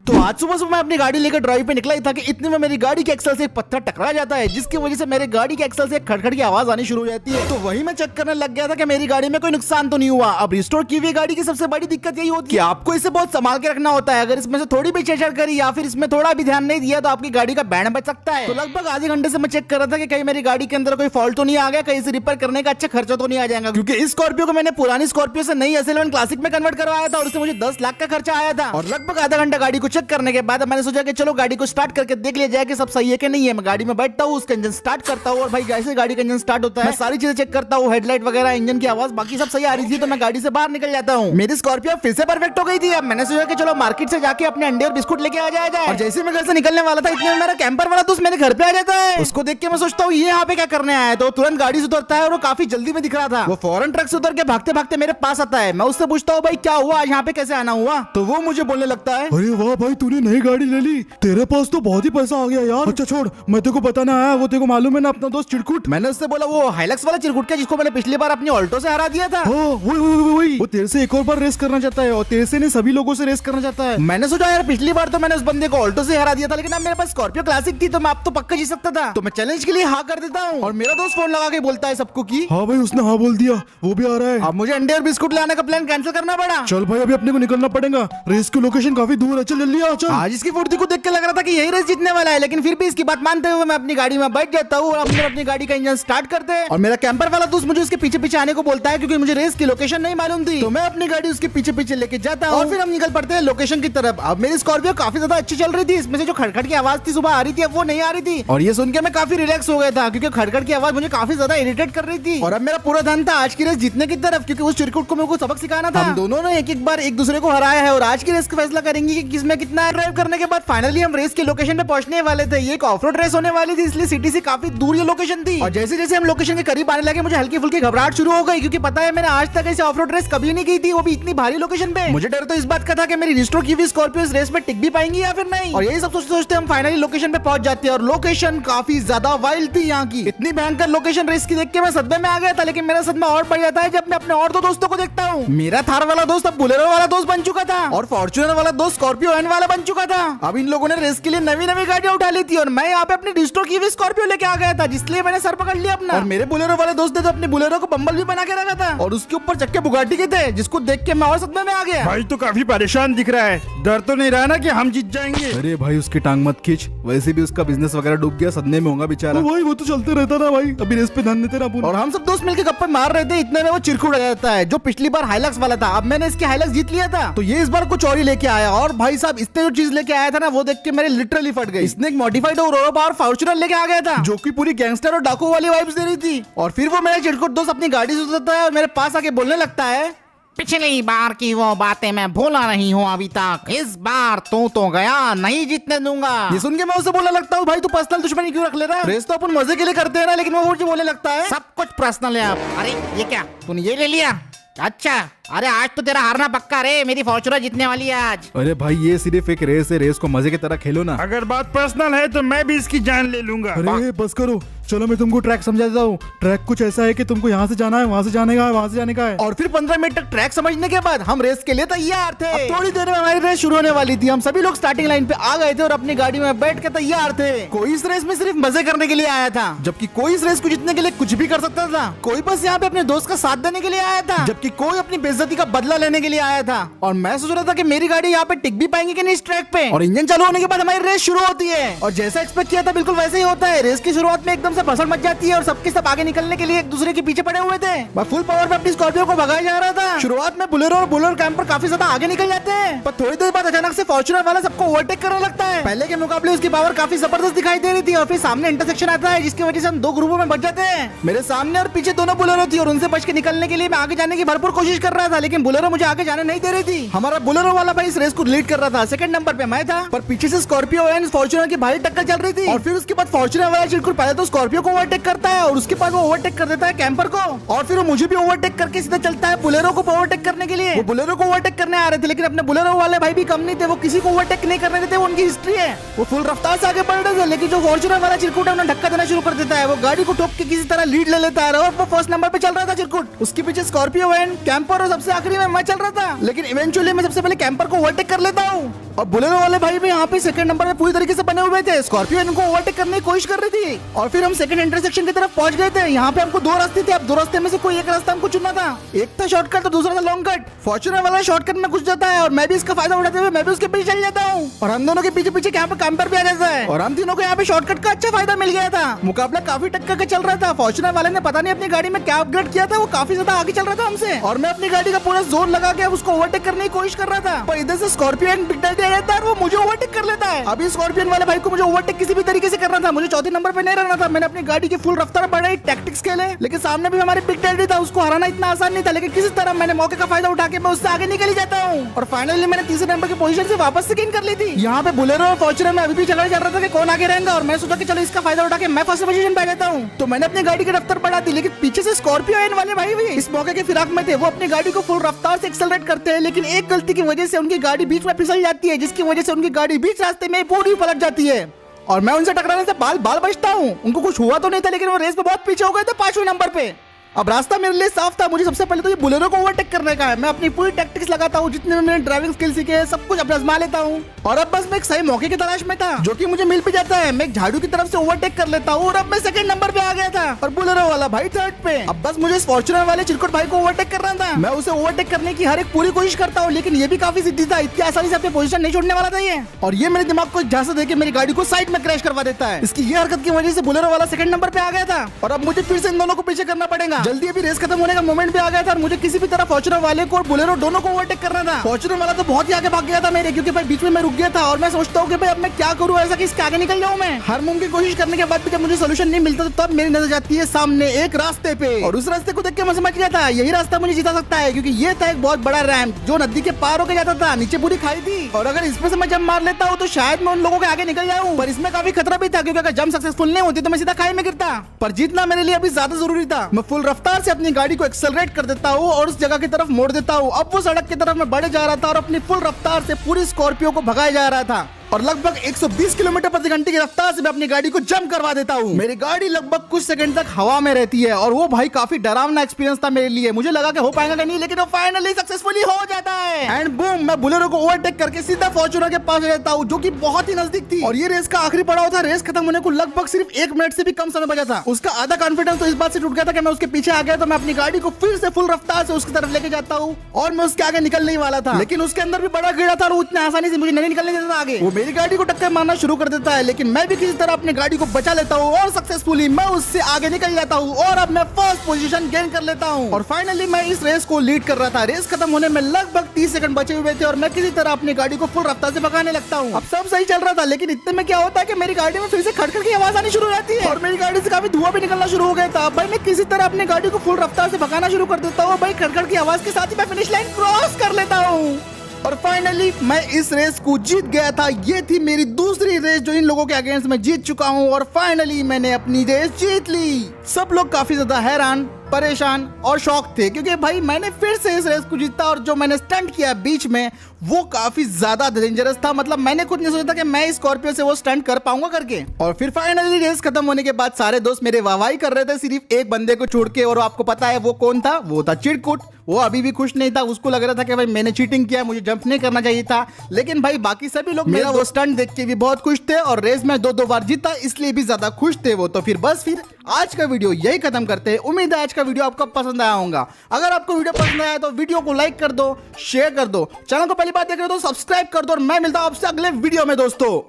तो आज सुबह सुबह मैं अपनी गाड़ी लेकर ड्राइव पे निकला ही था कि इतने में मेरी गाड़ी के एक्सल से एक पत्थर टकरा जाता है, जिसकी वजह से मेरी गाड़ी के एक्सल से खड़खड़ की आवाज आनी शुरू हो जाती है। तो वही मैं चेक करने लग गया था कि मेरी गाड़ी में कोई नुकसान तो नहीं हुआ। अब रिस्टोर की हुई गाड़ी की सबसे बड़ी दिक्कत यही होती है कि आपको इसे बहुत संभाल के रखना होता है। अगर इसमें से थोड़ी भी छेड़छाड़ करी या फिर इसमें थोड़ा भी ध्यान नहीं दिया तो आपकी गाड़ी का बैंड बच सकता है। तो लगभग आधे घंटे से मैं चेक कर रहा था कि कहीं मेरी गाड़ी के अंदर कोई फॉल्ट तो नहीं आ गया, कहीं इसे रिपेयर करने का अच्छा खर्चा तो नहीं आ जाएगा, क्योंकि इस स्कॉर्पियो को मैंने पुरानी स्कॉर्पियो से नई SL1 क्लासिक में कन्वर्ट करवाया था और उससे मुझे 10 लाख का खर्चा आया था। और लगभग आधा घंटा गाड़ी को चेक करने के बाद मैंने सोचा कि चलो गाड़ी को स्टार्ट करके देख लिया जाए कि सब सही है कि नहीं है। मैं गाड़ी में बैठता हूँ, उसका इंजन स्टार्ट करता हूँ और भाई जैसे गाड़ी का इंजन स्टार्ट होता है मैं सारी चीजें चेक करता हूँ, हेडलाइट वगैरह, इंजन की आवाज, बाकी सब सही आ रही थी। तो मैं गाड़ी से बाहर निकल जाता हूँ। मेरी स्कॉर्पियो फिर से परफेक्ट हो गई थी। अब मैंने सोचा कि चलो मार्केट से जाके अपने अंडे और बिस्कुट लेके आ जाए। और जैसे मैं घर से निकलने वाला था इतने में मेरा कैंपर वाला दोस्त मेरे घर पे आ जाता है। उसको देख के मैं सोचता हूँ ये यहाँ पे क्या करने आया है, तो तुरंत गाड़ी से उतरता है और वो काफी जल्दी में दिख रहा था। वो फौरन ट्रक से उतर के भागते भागते मेरे पास आता है। मैं उससे पूछता हूँ भाई क्या हुआ, आज यहाँ पे कैसे आना हुआ। तो वो मुझे बोलने लगता है अरे वाह भाई, तूने नई गाड़ी ले ली, तेरे पास तो बहुत ही पैसा आ गया यार। अच्छा छोड़, मैं तेरे को बताना आया, वो तेरे को मालूम है ना अपना दोस्त चिरकुट। मैंने उससे बोला वो हाइलक्स वाला चिरकुट क्या, जिसको मैंने पिछली बार अपनी ऑल्टो से हरा दिया था। वही वो तेरे से एक और बार रेस करना चाहता है और तेरे से नहीं सभी लोगों से रेस करना चाहता है। मैंने सोचा यार पिछली बार तो मैंने उस बंदे को ऑल्टो से हरा दिया था, लेकिन अब मेरे पास स्कॉर्पियो क्लासिक थी तो मैं अब तो पक्का जीत सकता था। तो मैं चैलेंज के लिए हाँ कर देता हूँ। और मेरा दोस्त फोन लगा के बोलता है सबको कि हाँ भाई उसने हाँ बोल दिया, वो भी आ रहा है। अब मुझे अंडे और बिस्कुट लाने का प्लान कैंसिल करना पड़ा। चल भाई अभी अपने को निकलना पड़ेगा, रेस की लोकेशन काफी दूर है, चल जल्दी आ चल। आज इसकी फुर्ती को देख के लग रहा था कि यही रेस जीतने वाला है, लेकिन फिर भी इसकी बात मानते हुए मैं अपनी गाड़ी में बैठ जाता हूँ और अपनी गाड़ी का इंजन स्टार्ट करते हैं। और मेरा कैंपर वाला दोस्त मुझे उसके पीछे पीछे आने को बोलता है, क्योंकि मुझे रेस की लोकेशन नहीं मालूम थी। तो मैं अपनी गाड़ी उसके पीछे पीछे लेके जाता हूँ और फिर हम निकल पड़ते हैं लोकेशन की तरफ। अब मेरी स्कॉर्पियो काफी ज्यादा अच्छी चल रही थी, इसमें से जो खड़खड़ की आवाज थी सुबह आ रही थी अब वो नहीं आ रही थी। और ये सुन के मैं काफी रिलैक्स हो गया था, क्योंकि खड़खड़ की आवाज मुझे काफी ज्यादा इरिटेट कर रही थी। और अब मेरा पूरा ध्यान था आज की रेस जीतने की तरफ, क्योंकि उस चिरकुट को मेरे को सबक सिखाना था। हम दोनों ने एक बार एक दूसरे को हराया है और आज की रेस का फैसला करेंगे कि किसमें कितना ड्राइव करने के बाद फाइनली हम रेस के लोकेशन पे पहुंचने वाले थे। ये एक ऑफ रोड रेस होने वाली थी, इसलिए सिटी से काफी दूर ये लोकेशन थी। और जैसे जैसे हम लोकेशन के करीब आने लगे मुझे हल्की फुल्की घबराहट शुरू हो गई, क्योंकि पता है मैंने आज तक ऐसे ऑफ रोड रेस कभी नहीं की थी, वो भी इतनी भारी लोकेशन पे। मुझे डर तो इस बात का था कि मेरी रिस्टोर की हुई स्कॉर्पियो इस रेस में टिक भी पाएंगी या फिर नहीं। और यही सब सोचते सोचते हम फाइनली लोकेशन पे पहुंच जाते हैं और लोकेशन काफी ज्यादा वाइल्ड थी। यहाँ की इतनी भयंकर लोकेशन रेस की देख के मैं सदमे में आ गया था, लेकिन मेरा सदमा और बढ़ जाता है जब मैं अपने और दो दोस्तों को देखता हूँ। मेरा थार वाला दोस्त अब बुलेरो वाला दोस्त बन चुका था और फॉर्च्यूनर वाला दोस्त स्कॉर्पियो एन वाला बन चुका था। अब इन लोगों ने रेस के लिए नवी नवी गाड़ियां उठा ली थी और मैं यहाँ पे अपनी रिस्टोर की हुई स्कॉर्पियो लेके आ गया था, जिसलिए मैंने सर पकड़ लिया अपना। और मेरे बुलेरो वाले दोस्त ने तो अपने बुलेरो को बम्बल भी बना के रखा था और उसके ऊपर चक्के बुगाटी के थे, जिसको देख के मैं और सदमे में आ गया। भाई तो काफी परेशान दिख रहा है, डर तो नहीं रहा ना कि हम जीत जाएंगे। अरे भाई उसकी टांग मत खींच, वैसे भी उसका बिजनेस वगैरह डूब गया, सदमे में होगा बेचारा। भाई वो तो चलते रहता ना भाई, अभी रेस पे ध्यान देते ना। और हम सब दोस्त मिलकर गप्पे मार रहे थे, इतने में वो चिरकुट आ जाता है जो पिछली बार हाइलक्स वाला था। अब मैंने इसकी हाइलक्स जीत लिया था, तो ये इस बार कुछ और ही लेके आया। और भाई साहब इसने जो चीज लेके आया था ना वो देख के मेरे लिटरली फट गई। इसने एक मॉडिफाइड और पावर फॉर्च्यूनर लेके आ गया था, जो कि पूरी गैंगस्टर और डाकू वाली वाइब्स दे रही थी। और फिर वो मेरा चिरकुट दोस्त अपनी गाड़ी से उतरता है और मेरे पास आके बोलने लगता है, पिछली बार की वो बातें मैं भूला नहीं हूँ अभी तक, इस बार तू तो गया, नहीं जीतने दूंगा। ये सुन के मैं उसे बोलने लगता हूँ भाई तू पर्सनल दुश्मनी क्यों रख ले रहा है, रेस तो अपन मजे के लिए करते हैं ना। लेकिन वो मुझे बोलने लगता है सब कुछ पर्सनल है अब। अरे ये क्या, तूने ये ले लिया? अच्छा, अरे आज तो तेरा हारना पक्का रे, मेरी फॉर्च्यूनर जीतने वाली है आज। अरे भाई ये सिर्फ एक रेस है, रेस को मजे की तरह खेलो ना। अगर बात पर्सनल है तो मैं भी इसकी जान ले लूंगा। अरे बस करो, चलो मैं तुमको ट्रैक समझा देता हूँ। ट्रैक कुछ ऐसा है कि तुमको यहाँ से जाना है, वहाँ से जाने का है, वहाँ से जाने का है। और फिर 15 मिनट तक ट्रैक समझने के बाद हम रेस के लिए तैयार थे। अब थोड़ी देर में हमारी रेस शुरू होने वाली थी। हम सभी लोग स्टार्टिंग लाइन पे आ गए थे और अपनी गाड़ी में बैठ के तैयार थे। कोई इस रेस में सिर्फ मजे करने के लिए आया था, जबकि कोई इस रेस को जीतने के लिए कुछ भी कर सकता था। कोई बस यहाँ पे अपने दोस्त का साथ देने के लिए आया था, जबकि कोई अपनी बेइज्जती का बदला लेने के लिए आया था। और मैं सोच रहा था कि मेरी गाड़ी यहाँ पे टिक भी पाएंगे कि नहीं इस ट्रैक पे। और इंजन चालू होने के बाद हमारी रेस शुरू होती है और जैसा एक्सपेक्ट किया था बिल्कुल वैसे ही होता है। रेस की शुरुआत में एकदम से भसड़ मच जाती है और सबके सब आगे निकलने के लिए एक दूसरे के पीछे पड़े हुए थे। मैं फुल पावर पे अपनी स्कॉर्पियो को भगाया जा रहा था। शुरुआत में बुलेरो और बुलेरो कैंपर काफी ज्यादा आगे निकल जाते हैं, पर थोड़ी देर बाद अचानक से फॉर्च्यूनर वाला सबको ओवरटेक करने लगता है। पहले के मुकाबले उसकी पावर काफी जबरदस्त दिखाई दे रही थी और फिर सामने इंटरसेक्शन आता है, जिसकी वजह से हम दो ग्रुपों में बच जाते हैं। मेरे सामने और पीछे दोनों बुलेरो थी और उनसे बच के निकलने के लिए मैं आगे जाने की भरपूर कोशिश कर रहा था, लेकिन बुलेरो मुझे आगे जाने नहीं दे रही थी। हमारा बुलेरो वाला भाई इस रेस को लीड कर रहा था, सेकंड नंबर पे मैं था, पर पीछे से स्कॉर्पियो एंड फॉर्च्यूनर की भारी टक्कर चल रही थी। और फिर उसके बाद फॉर्च्यूनर वाला चिरकुट पहले तो स्कॉर्पियो को ओवरटेक करता है और उसके बाद वो ओवरटेक कर देता है कैंपर को, और फिर वो मुझे भी ओवरटेक करके सीधा चलता है बुलेरो को ओवरटेक करने के लिए। वो बुलेरो को ओवरटेक करने आ रहे थे, लेकिन अपने बुलेरो वाले भाई भी कम नहीं थे, वो किसी को ओवरटेक नहीं करने देते, वो उनकी हिस्ट्री है। वो फुल रफ्तार से आगे बढ़ रहे थे, लेकिन जो फॉर्च्यूनर वाला चिरकुट है उन्हें धक्का देना शुरू कर देता है। वो गाड़ी को ठोक के किसी तरह लीड ले लेता है और वो फर्स्ट नंबर पे चल रहा था चिरकुट। उसके पीछे स्कॉर्पियो एंड कैंपर और सबसे आखिरी में मैं चल रहा था, लेकिन इवेंचुअली मैं सबसे पहले कैंपर को ओवरटेक कर लेता हूँ। और बोलेरो वाले भाई भी यहाँ पे सेकंड नंबर में पूरी तरीके से बने हुए थे। स्कॉर्पियो इनको ओवरटेक करने की कोशिश कर रही थी और फिर हम सेकंड इंटरसेक्शन की तरफ पहुंच गए थे। यहाँ पे हमको दो रास्ते थे, अब दो रास्ते में से कोई एक रास्ता हमको चुनना था। एक था शॉर्टकट तो दूसरा था लॉन्ग कट। फॉर्च्यूनर वाला शॉर्टकट में घुस जाता है और मैं भी इसका फायदा उठाते हुए मैं भी उसके पीछे चल जाता हूँ और हम दोनों के पीछे पीछे यहाँ पे कैंपर भी आ जाता है और हम तीनों को यहाँ पे शॉर्टकट का अच्छा फायदा मिल गया था। मुकाबला काफी टक्कर का चल रहा था। फॉर्च्यूनर वाले ने पता नहीं अपनी गाड़ी में क्या अपग्रेड किया था, वो काफी ज्यादा आगे चल रहा था हमसे और मैं अपनी गाड़ी का पूरा जोर लगा के उसको ओवरटेक करने की कोशिश कर रहा था। पर इधर से स्कॉर्पियन बिग डैडी आ जाता है और वो मुझे ओवरटेक कर लेता है। अभी स्कॉर्पियन वाले भाई को मुझे ओवरटेक किसी भी तरीके से करना था, मुझे चौथे नंबर पे नहीं रहना था। मैंने अपनी गाड़ी की फुल रफ्तार बढ़ाई, टैक्टिक्स खेले, लेकिन सामने भी हमारे बिग डैडी था, उसको हराना इतना आसान नहीं था। लेकिन किसी तरह मैंने मौके का फायदा उठा के मैं उससे आगे निकल ही जाता हूँ और फाइनली मैंने तीसरे नंबर की पोजीशन से वापस से गेन कर ली थी। यहाँ पे बोलेरो और फॉर्च्यूनर में अभी भी झगड़ा चल रहा था कि कौन आगे रहेगा और मैं सोचा कि चलो इसका फायदा उठा के मैं फर्स्ट पोजीशन पे आ जाता हूँ। तो मैंने अपनी गाड़ी की रफ्तार बढ़ा दी, लेकिन पीछे से स्कॉर्पियो एन वाले भाई भी इस मौके के फिराक में थे। वो अपनी गाड़ी को फुल रफ्तार से एक्सेलरेट करते हैं, लेकिन एक गलती की वजह से उनकी गाड़ी बीच में फिसल जाती है, जिसकी वजह से उनकी गाड़ी बीच रास्ते में पूरी पलट जाती है और मैं उनसे टकराने से बाल बाल बचता हूँ। उनको कुछ हुआ तो नहीं था, लेकिन वो रेस में बहुत पीछे हो गए थे 5वें नंबर पे। अब रास्ता मेरे लिए साफ था, मुझे सबसे पहले तो ये बोलेरो को ओवरटेक करने का है। मैं अपनी पूरी टैक्टिक्स लगाता हूँ, जितने मैंने ड्राइविंग स्किल सीखे हैं सब कुछ अपना आजमा लेता हूँ और अब बस मैं एक सही मौके की तलाश में था जो कि मुझे मिल भी जाता है। मैं एक झाड़ू की तरफ से ओवरटेक कर लेता हूँ और अब मैं सेकंड नंबर पे आ गया था और बोलेरो वाला भाई थर्ड पे। अब बस मुझे फॉर्च्यूनर वाले चिरकुट भाई को ओवरटेक करना था। मैं उसे ओवरटेक करने की हर एक पूरी कोशिश करता हूँ, लेकिन ये भी काफी सीधी था, इतनी आसानी से अपनी पोजीशन नहीं छोड़ने वाला था ये। और ये मेरे दिमाग को झांसा देके मेरी गाड़ी को साइड में क्रैश करवा देता है। इसकी ये हरकत की वजह से बोलेरो वाला सेकंड नंबर पे आ गया था और अब मुझे फिर से इन दोनों को पीछे करना पड़ेगा। जल्दी अभी रेस खत्म होने का मोमेंट भी आ गया था और मुझे किसी भी तरह फॉर्च्यूनर वाले को और बोलेरो दोनों को ओवरटेक करना था। फॉर्च्यूनर वाला तो बहुत ही आगे भाग गया था मेरे, क्योंकि भाई बीच में मैं रुक गया था और मैं सोचता हूँ कि भाई अब मैं क्या करूँ ऐसा कि इसके आगे निकल जाऊँ। मैं हर मुमकिन कोशिश करने के बाद भी जब मुझे सोल्यूशन नहीं मिलता तो तब मेरी नजर जाती है सामने एक रास्ते पे और उस रास्ते को देख के मैं समझ गया था यही रास्ता मुझे जिता सकता है, क्योंकि ये था एक बहुत बड़ा रैंप जो नदी के पार होकर जाता था। नीचे पूरी खाई थी और अगर इसमें से मैं जंप मार लेता हूँ तो शायद मैं उन लोगों के आगे निकल जाऊँ, पर इसमें काफी खतरा भी था क्योंकि अगर जंप सक्सेसफुल नहीं होती तो मैं सीधा खाई में गिरता। पर जीतना मेरे लिए अभी ज्यादा जरूरी था। मैं फुल रफ्तार से अपनी गाड़ी को एक्सेलरेट कर देता हूँ और उस जगह की तरफ मोड़ देता हूँ। अब वो सड़क की तरफ मैं बढ़े जा रहा था और अपनी फुल रफ्तार से पूरी स्कॉर्पियो को भगाया जा रहा था और लगभग 120 किलोमीटर प्रति घंटे की रफ्तार से मैं अपनी गाड़ी को जंप करवा देता हूँ। मेरी गाड़ी लगभग कुछ सेकंड तक हवा में रहती है और वो भाई काफी डरावना एक्सपीरियंस था मेरे लिए। मुझे लगा कि हो पाएगा कि नहीं, लेकिन वो फाइनली सक्सेसफुली हो जाता है एंड बूम, मैं बोलेरो को ओवरटेक करके सीधा फॉर्च्यूनर के पास रहता हूँ जो कि बहुत ही नजदीक थी और ये रेस का आखिरी पड़ाव था। रेस खत्म होने को लगभग सिर्फ 1 मिनट से भी कम समय बचा था। उसका आधा कॉन्फिडेंस तो इस बात से टूट गया था कि मैं उसके पीछे आ गया तो मैं अपनी गाड़ी को फिर से फुल रफ्तार से उसकी तरफ लेके जाता हूँ और मैं उसके आगे निकलने ही वाला था, लेकिन उसके अंदर भी बड़ा कीड़ा था और उतने आसानी से मुझे नहीं निकलने देता था आगे। वो मेरी गाड़ी को टक्कर मारना शुरू कर देता है, लेकिन मैं भी किसी तरह अपनी गाड़ी को बचा लेता हूँ और सक्सेसफुली मैं उससे आगे निकल जाता हूँ और अब मैं फर्स्ट पोजीशन गेन कर लेता हूँ और फाइनली मैं इस रेस को लीड कर रहा था। रेस खत्म होने में लगभग 30 सेकंड बचे हुए थे और मैं किसी तरह अपनी गाड़ी को फुल रफ्तार से भगाने लगता हूँ। अब सब सही चल रहा था, लेकिन इतने में क्या होता है कि मेरी गाड़ी में फिर से खड़खड़ की आवाज आनी शुरू हो जाती है और मेरी गाड़ी से काफी धुआं भी निकलना शुरू हो गया था। भाई मैं किसी तरह अपनी गाड़ी को फुल रफ्तार से भगाना शुरू कर देता हूँ। भाई खड़खड़ की आवाज के साथ ही मैं फिनिश लाइन क्रॉस कर लेता हूँ और फाइनली मैं इस रेस को जीत गया था। ये थी मेरी दूसरी रेस जो इन लोगों के अगेंस्ट मैं जीत चुका हूँ और फाइनली मैंने अपनी रेस जीत ली। सब लोग काफी ज्यादा हैरान, परेशान और शॉक थे क्योंकि भाई मैंने फिर से इस रेस को जीता और जो मैंने स्टंट किया बीच में वो काफी ज्यादा डेंजरस था। मतलब मैंने खुद नहीं सोचा था कि मैं स्कॉर्पियो से वो स्टंट कर पाऊंगा करके। और फिर फाइनली रेस खत्म होने के बाद सारे दोस्त मेरे वाहवाही कर रहे थे सिर्फ एक बंदे को छोड़ के, और आपको पता है वो कौन था? वो था चिरकुट। वो अभी भी खुश नहीं था, उसको लग रहा था कि भाई मैंने चीटिंग किया, मुझे जंप नहीं करना चाहिए था। लेकिन भाई बाकी सभी लोग मेरा वो स्टंट देख के भी बहुत खुश थे और रेस में 2-2 बार जीता इसलिए भी ज्यादा खुश थे वो। तो फिर बस फिर आज का वीडियो यही खत्म करते हैं। उम्मीद है आज का वीडियो आपको पसंद आया होगा। अगर आपको वीडियो पसंद आया तो वीडियो को लाइक कर दो, शेयर कर दो, चैनल को पहली बार देख रहे हो तो सब्सक्राइब कर दो और मैं मिलता हूं आपसे अगले वीडियो में दोस्तों।